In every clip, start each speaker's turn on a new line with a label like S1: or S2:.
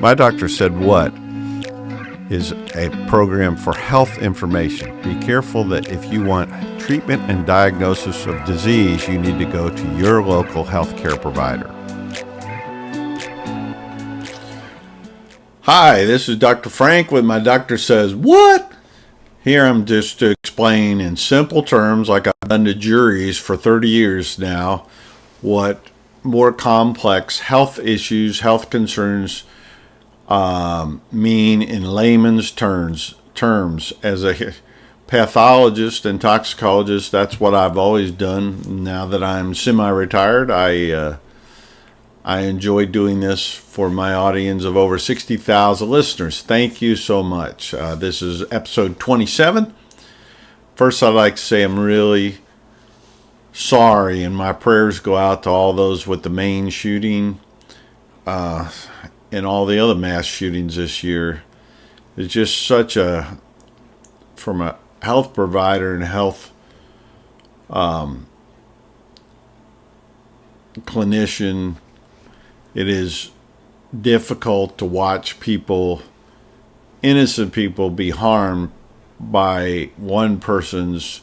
S1: My Doctor Said What is a program for health information. Be careful that if you want treatment and diagnosis of disease, you need to go to your local healthcare provider. Hi, this is Dr. Frank with My Doctor Says What? Here I'm just to explain in simple terms, like I've done to juries for 30 years now, what more complex health issues, health concerns mean in layman's terms. As a pathologist and toxicologist, that's what I've always done. Now that I'm semi-retired, I enjoy doing this for my audience of over 60,000 listeners. Thank you so much. This is episode 27. First, I'd like to say I'm really sorry, and my prayers go out to all those with the Maine shooting and all the other mass shootings this year. It's just such from a health provider and health clinician, it is difficult to watch innocent people, be harmed by one person's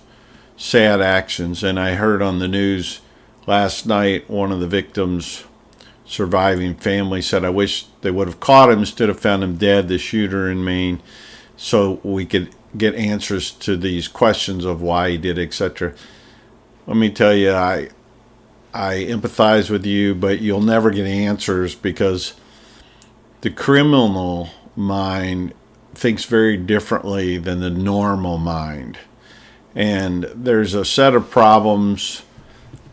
S1: sad actions. And I heard on the news last night, one of the victims' surviving family said, I wish they would have caught him instead of found him dead, the shooter in Maine, so we could get answers to these questions of why he did, etc. Let me tell you, I empathize with you, but you'll never get answers because the criminal mind thinks very differently than the normal mind. And there's a set of problems.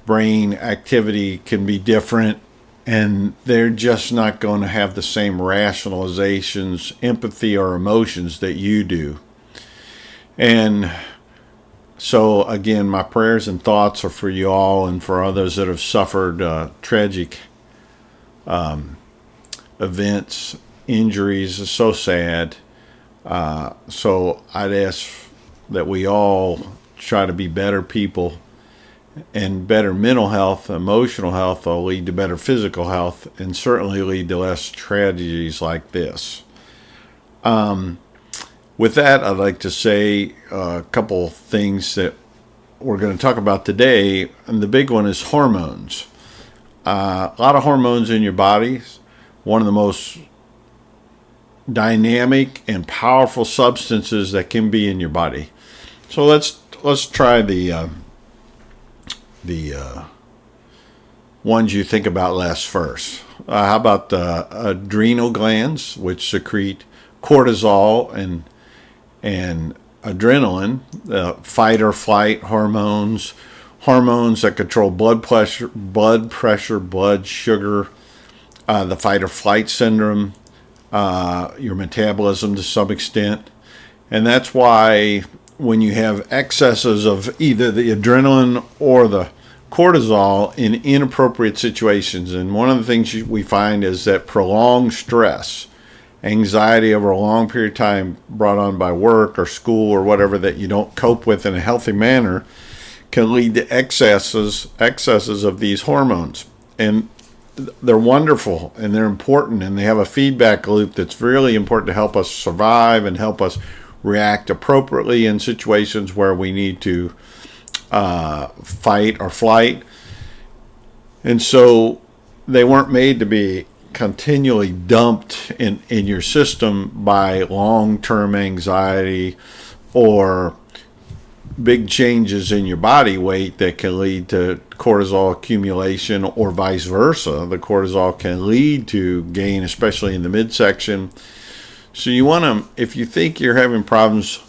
S1: Brain activity can be different, and they're just not going to have the same rationalizations, empathy, or emotions that you do. And so, again, my prayers and thoughts are for you all and for others that have suffered tragic events, injuries. It's so sad. So I'd ask that we all try to be better people, and better mental health, emotional health will lead to better physical health and certainly lead to less tragedies like this. With that, I'd like to say a couple things that we're going to talk about today, and the big one is hormones. A lot of hormones in your body. One of the most dynamic and powerful substances that can be in your body. So let's try the ones you think about less first. How about the adrenal glands, which secrete cortisol and adrenaline, fight or flight hormones that control blood pressure, blood sugar, the fight or flight syndrome, your metabolism to some extent. And that's why when you have excesses of either the adrenaline or the cortisol in inappropriate situations, and one of the things we find is that prolonged stress, anxiety over a long period of time brought on by work or school or whatever that you don't cope with in a healthy manner can lead to excesses of these hormones. And they're wonderful and they're important, and they have a feedback loop that's really important to help us survive and help us react appropriately in situations where we need to fight or flight. And so they weren't made to be continually dumped in your system by long-term anxiety or big changes in your body weight that can lead to cortisol accumulation, or vice versa. The cortisol can lead to gain, especially in the midsection. So you want to, if you think you're having problems,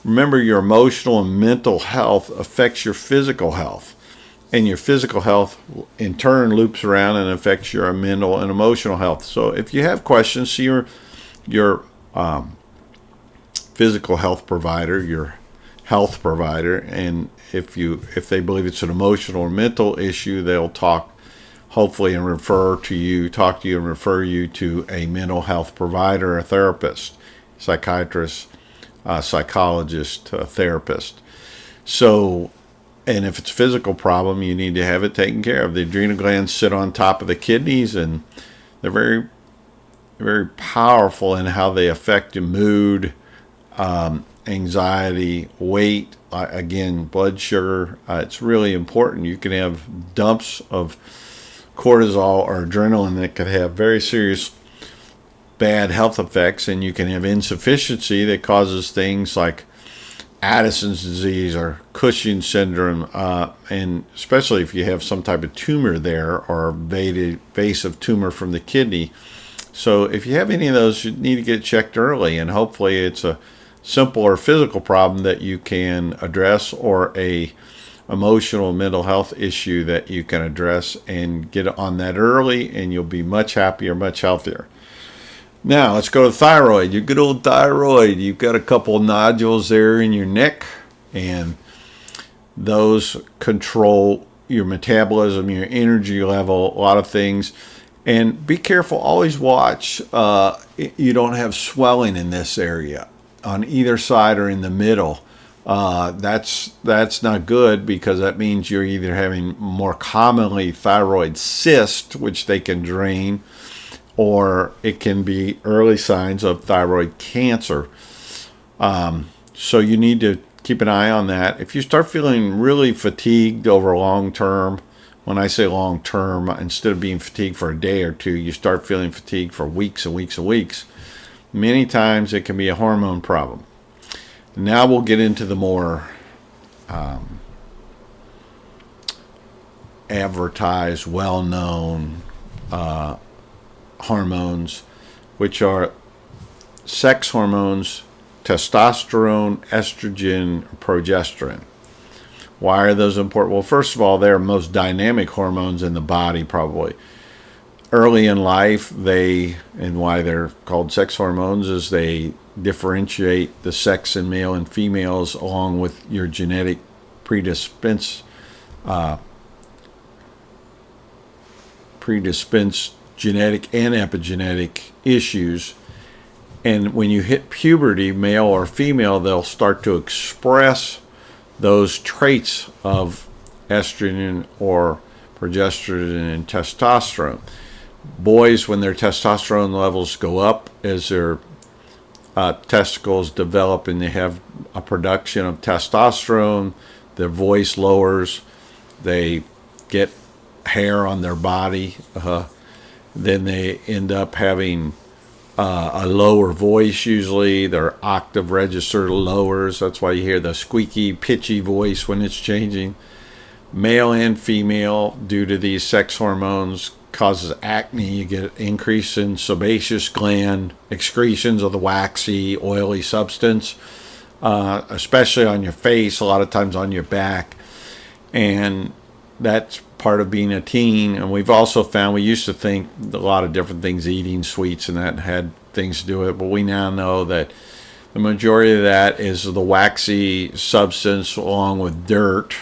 S1: remember your emotional and mental health affects your physical health. And your physical health, in turn, loops around and affects your mental and emotional health. So if you have questions, see your physical health provider, your health provider, and if they believe it's an emotional or mental issue, they'll talk hopefully and talk to you and refer you to a mental health provider, a therapist, psychiatrist, psychologist, therapist. So, and if it's a physical problem, you need to have it taken care of. The adrenal glands sit on top of the kidneys, and they're very very powerful in how they affect your mood, anxiety, weight, again, blood sugar. It's really important. You can have dumps of cortisol or adrenaline that could have very serious bad health effects, and you can have insufficiency that causes things like Addison's disease or Cushing's syndrome, and especially if you have some type of tumor there or invasive tumor from the kidney. So if you have any of those, you need to get checked early, and hopefully it's a simple or physical problem that you can address, or a emotional mental health issue that you can address and get on that early, and you'll be much happier, much healthier. Now let's go to thyroid. Your good old thyroid. You've got a couple nodules there in your neck, and those control your metabolism, your energy level, a lot of things. And be careful, always watch you don't have swelling in this area on either side or in the middle. That's not good, because that means you're either having more commonly thyroid cyst, which they can drain, or it can be early signs of thyroid cancer. So you need to keep an eye on that. If you start feeling really fatigued over long term, when I say long term, instead of being fatigued for a day or two, you start feeling fatigued for weeks and weeks and weeks. Many times it can be a hormone problem. Now we'll get into the more advertised, well-known hormones, which are sex hormones, testosterone, estrogen, progesterone. Why are those important? Well, first of all, they're most dynamic hormones in the body, probably. Early in life, and why they're called sex hormones is they differentiate the sex in male and females along with your genetic predisposed genetic and epigenetic issues. And when you hit puberty, male or female, they'll start to express those traits of estrogen or progesterone and testosterone. Boys, when their testosterone levels go up as their testicles develop and they have a production of testosterone, their voice lowers, they get hair on their body, then they end up having a lower voice. Usually their octave register lowers. That's why you hear the squeaky, pitchy voice when it's changing. Male and female, due to these sex hormones, causes acne. You get increase in sebaceous gland excretions of the waxy, oily substance, especially on your face, a lot of times on your back. And that's part of being a teen. And we've also found, we used to think a lot of different things, eating sweets and that had things to do with it, but we now know that the majority of that is the waxy substance along with dirt,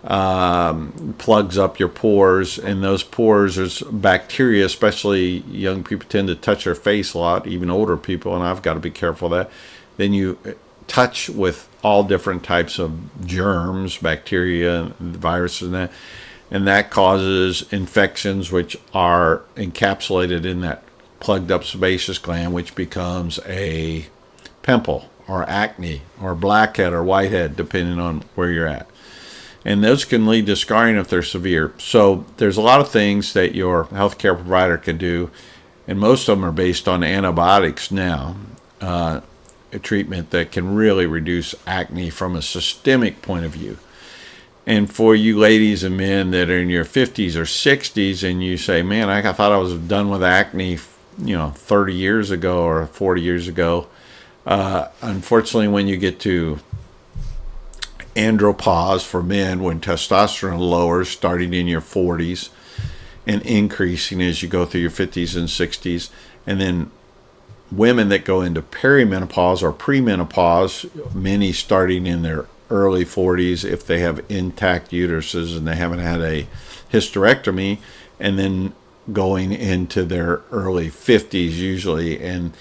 S1: plugs up your pores, and those pores, there's bacteria, especially young people tend to touch their face a lot, even older people, and I've got to be careful of that. Then you touch with all different types of germs, bacteria, viruses, and that causes infections which are encapsulated in that plugged up sebaceous gland, which becomes a pimple or acne or blackhead or whitehead, depending on where you're at. And those can lead to scarring if they're severe. So there's a lot of things that your healthcare provider can do, and most of them are based on antibiotics now, a treatment that can really reduce acne from a systemic point of view. And for you ladies and men that are in your 50s or 60s and you say, man, I thought I was done with acne, 30 years ago or 40 years ago. Unfortunately, when you get to andropause for men, when testosterone lowers starting in your 40s and increasing as you go through your 50s and 60s, and then women that go into perimenopause or premenopause, many starting in their early 40s if they have intact uteruses and they haven't had a hysterectomy, and then going into their early 50s usually. And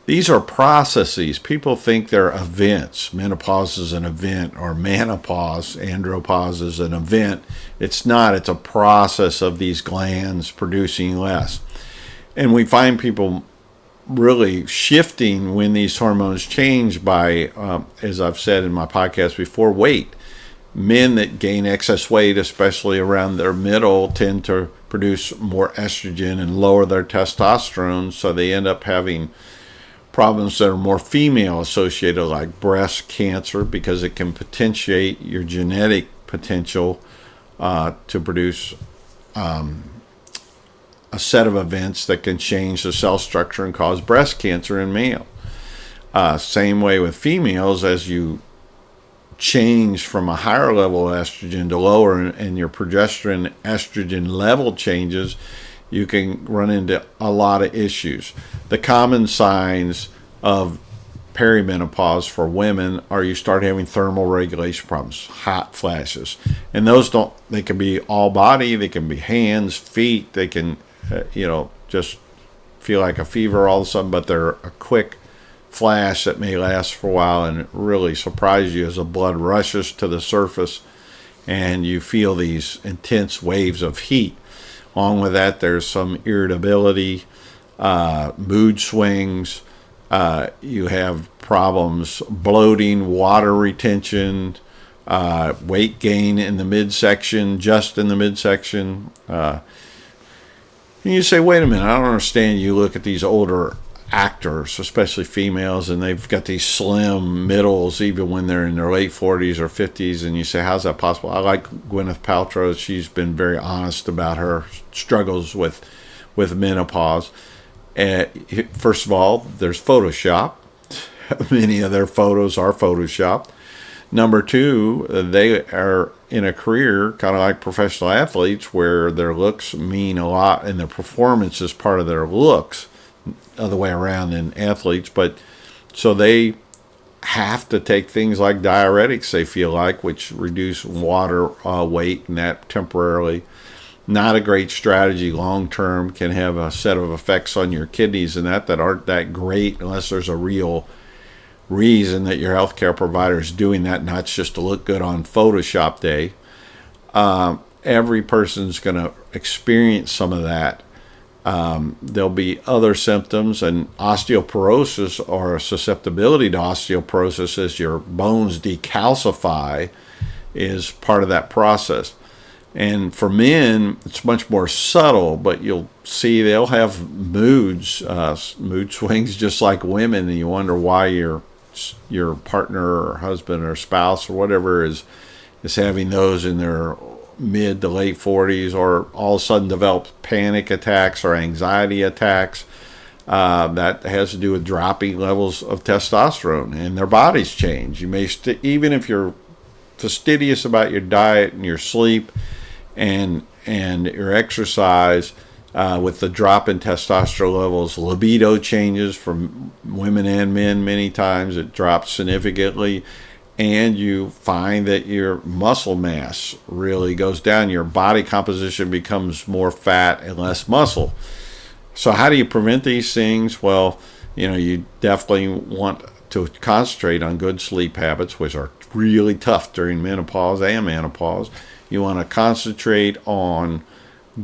S1: these are processes. People think they're events. Menopause is an event, or menopause, andropause is an event. It's not. It's a process of these glands producing less. And we find people really shifting when these hormones change by, as I've said in my podcast before, weight. Men that gain excess weight, especially around their middle, tend to produce more estrogen and lower their testosterone, so they end up having problems that are more female associated, like breast cancer, because it can potentiate your genetic potential to produce a set of events that can change the cell structure and cause breast cancer in male. Same way with females, as you change from a higher level of estrogen to lower, and your progesterone estrogen level changes, you can run into a lot of issues. The common signs of perimenopause for women are you start having thermal regulation problems, hot flashes. And those they can be all body, they can be hands, feet, they can, just feel like a fever all of a sudden, but they're a quick flash that may last for a while and really surprise you as the blood rushes to the surface and you feel these intense waves of heat. Along with that, there's some irritability, mood swings, you have problems bloating, water retention, weight gain in the midsection, just in the midsection. And you say, wait a minute, I don't understand. You look at these older actors, especially females, and they've got these slim middles even when they're in their late 40s or 50s, and you say, how's that possible? I like Gwyneth Paltrow. She's been very honest about her struggles with menopause. First of all, there's Photoshop. Many of their photos are Photoshopped. Number two, they are in a career kind of like professional athletes where their looks mean a lot and their performance is part of their looks. Other way around in athletes, but so they have to take things like diuretics, they feel like, which reduce water weight, and that temporarily not a great strategy long term, can have a set of effects on your kidneys and that aren't that great unless there's a real reason that your healthcare provider is doing that, not just to look good on Photoshop day. Every person's going to experience some of that. There'll be other symptoms, and osteoporosis, or a susceptibility to osteoporosis as your bones decalcify, is part of that process. And for men, it's much more subtle, but you'll see they'll have mood swings just like women, and you wonder why your partner or husband or spouse or whatever is having those in their mid to late 40s, or all of a sudden develop panic attacks or anxiety attacks. That has to do with dropping levels of testosterone, and their bodies change. You may even if you're fastidious about your diet and your sleep and your exercise, with the drop in testosterone levels, libido changes for women and men. Many times it drops significantly, and you find that your muscle mass really goes down. Your body composition becomes more fat and less muscle. So how do you prevent these things? Well, you definitely want to concentrate on good sleep habits, which are really tough during menopause and menopause. You want to concentrate on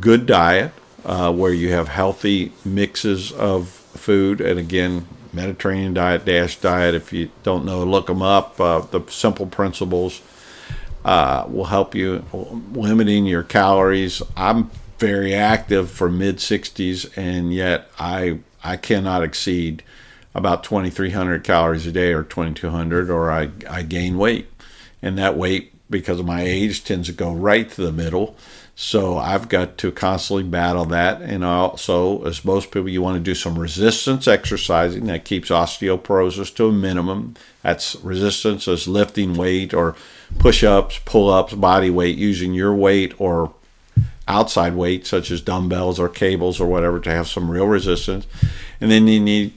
S1: good diet, where you have healthy mixes of food. And again, Mediterranean diet, DASH diet, if you don't know, look them up. The simple principles will help you limiting your calories. I'm very active for mid-60s, and yet I cannot exceed about 2,300 calories a day or 2,200, or I gain weight. And that weight, because of my age, tends to go right to the middle. So I've got to constantly battle that. And also, as most people, you want to do some resistance exercising that keeps osteoporosis to a minimum. That's resistance as lifting weight or push-ups, pull-ups, body weight, using your weight or outside weight such as dumbbells or cables or whatever to have some real resistance. And then you need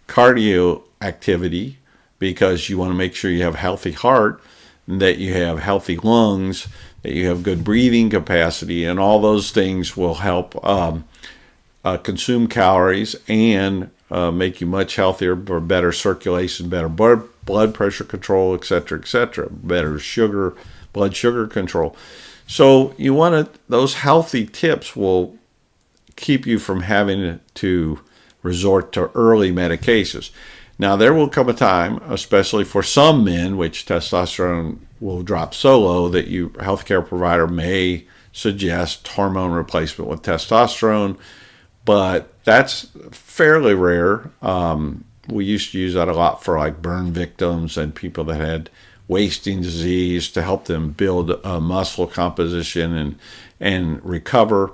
S1: cardio activity, because you want to make sure you have a healthy heart, that you have healthy lungs, that you have good breathing capacity, and all those things will help consume calories and make you much healthier, for better circulation, better blood pressure control, etc., better blood sugar control. So you want those healthy tips will keep you from having to resort to early medications. Now, there will come a time, especially for some men, which testosterone will drop so low that your healthcare provider may suggest hormone replacement with testosterone, but that's fairly rare. We used to use that a lot for like burn victims and people that had wasting disease to help them build a muscle composition and recover.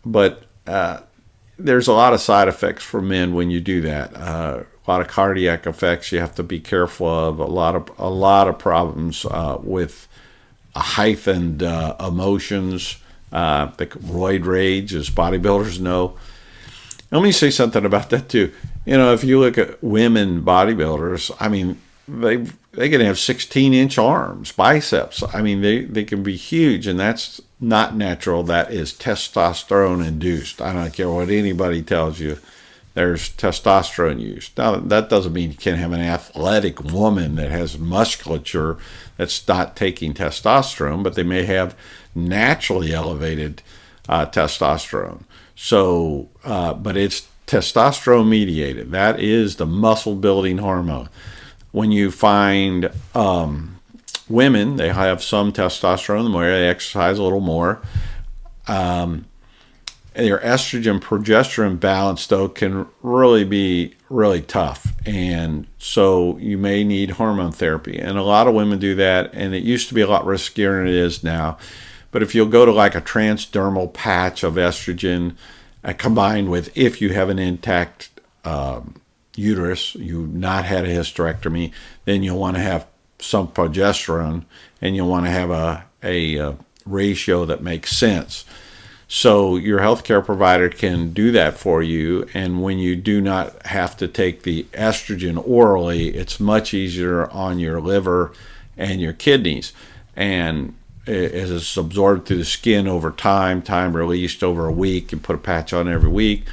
S1: But there's a lot of side effects for men when you do that. A lot of cardiac effects you have to be careful of. A lot of problems with heightened emotions, the roid rage, as bodybuilders know. Let me say something about that too. If you look at women bodybuilders, I mean, they can have 16-inch arms, biceps. I mean, they can be huge, and that's not natural. That is testosterone induced. I don't care what anybody tells you. There's testosterone use. Now, that doesn't mean you can't have an athletic woman that has musculature that's not taking testosterone, but they may have naturally elevated testosterone. So, but it's testosterone mediated. That is the muscle building hormone. When you find women, they have some testosterone, the more they exercise a little more. Their estrogen progesterone balance, though, can really be really tough. And so you may need hormone therapy. And a lot of women do that, and it used to be a lot riskier than it is now. But if you'll go to like a transdermal patch of estrogen combined with, if you have an intact uterus, you've not had a hysterectomy, then you'll want to have some progesterone, and you'll want to have a ratio that makes sense. So your healthcare provider can do that for you, and when you do not have to take the estrogen orally, it's much easier on your liver and your kidneys. And as it's absorbed through the skin over time released over a week, and put a patch on every week,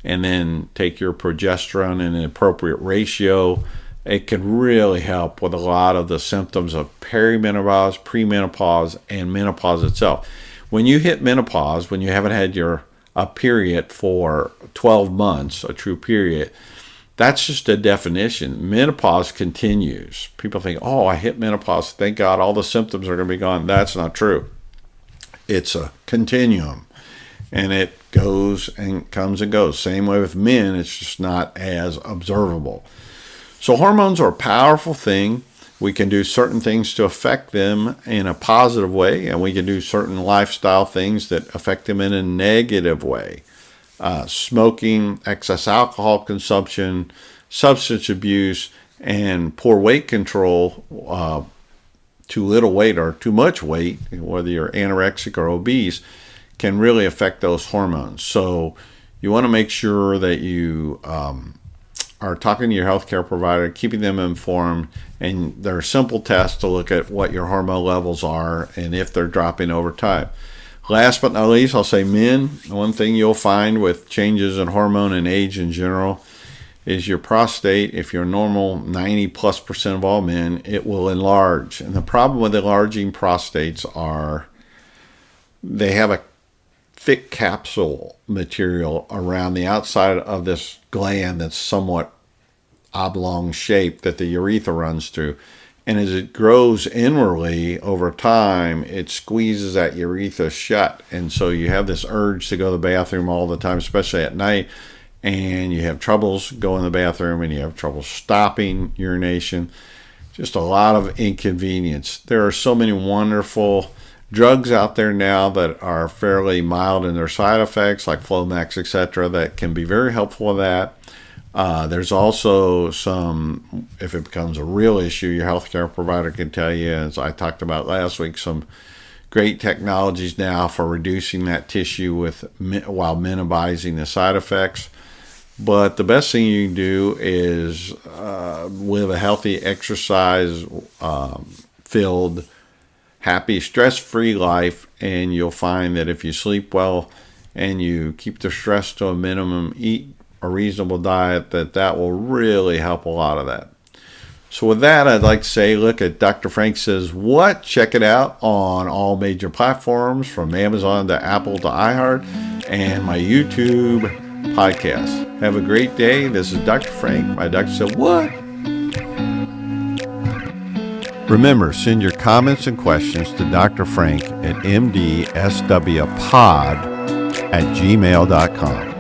S1: and then take your progesterone in an appropriate ratio, it can really help with a lot of the symptoms of perimenopause, premenopause, and menopause itself. When you hit menopause, when you haven't had a period for 12 months, a true period, that's just a definition. Menopause continues. People think, oh, I hit menopause, thank God all the symptoms are going to be gone. That's not true. It's a continuum, and it goes and comes and goes. Same way with men, it's just not as observable. So hormones are a powerful thing. We can do certain things to affect them in a positive way, and we can do certain lifestyle things that affect them in a negative way. Smoking, excess alcohol consumption, substance abuse, and poor weight control, too little weight or too much weight, whether you're anorexic or obese, can really affect those hormones. So you want to make sure that you are talking to your healthcare provider, keeping them informed, and there are simple tests to look at what your hormone levels are and if they're dropping over time. Last but not least, I'll say men, one thing you'll find with changes in hormone and age in general is your prostate. If you're normal, 90+% of all men, it will enlarge. And the problem with enlarging prostates are they have a thick capsule material around the outside of this gland that's somewhat oblong shape that the urethra runs through. And as it grows inwardly over time, it squeezes that urethra shut. And so you have this urge to go to the bathroom all the time, especially at night. And you have troubles going to the bathroom, and you have trouble stopping urination. Just a lot of inconvenience. There are so many wonderful drugs out there now that are fairly mild in their side effects, like Flomax, etc., that can be very helpful with that. There's also some, if it becomes a real issue, your healthcare provider can tell you, as I talked about last week, some great technologies now for reducing that tissue while minimizing the side effects. But the best thing you can do is live a healthy, exercise-filled, happy, stress-free life, and you'll find that if you sleep well and you keep the stress to a minimum, eat a reasonable diet, that will really help a lot of that. So with that, I'd like to say, look at Dr. Frank Says What. Check it out on all major platforms, from Amazon to Apple to iHeart. and my YouTube podcast. Have a great day. This is Dr. Frank. My doctor said, what? Remember, send your comments and questions to Dr. Frank at mdswpod@gmail.com.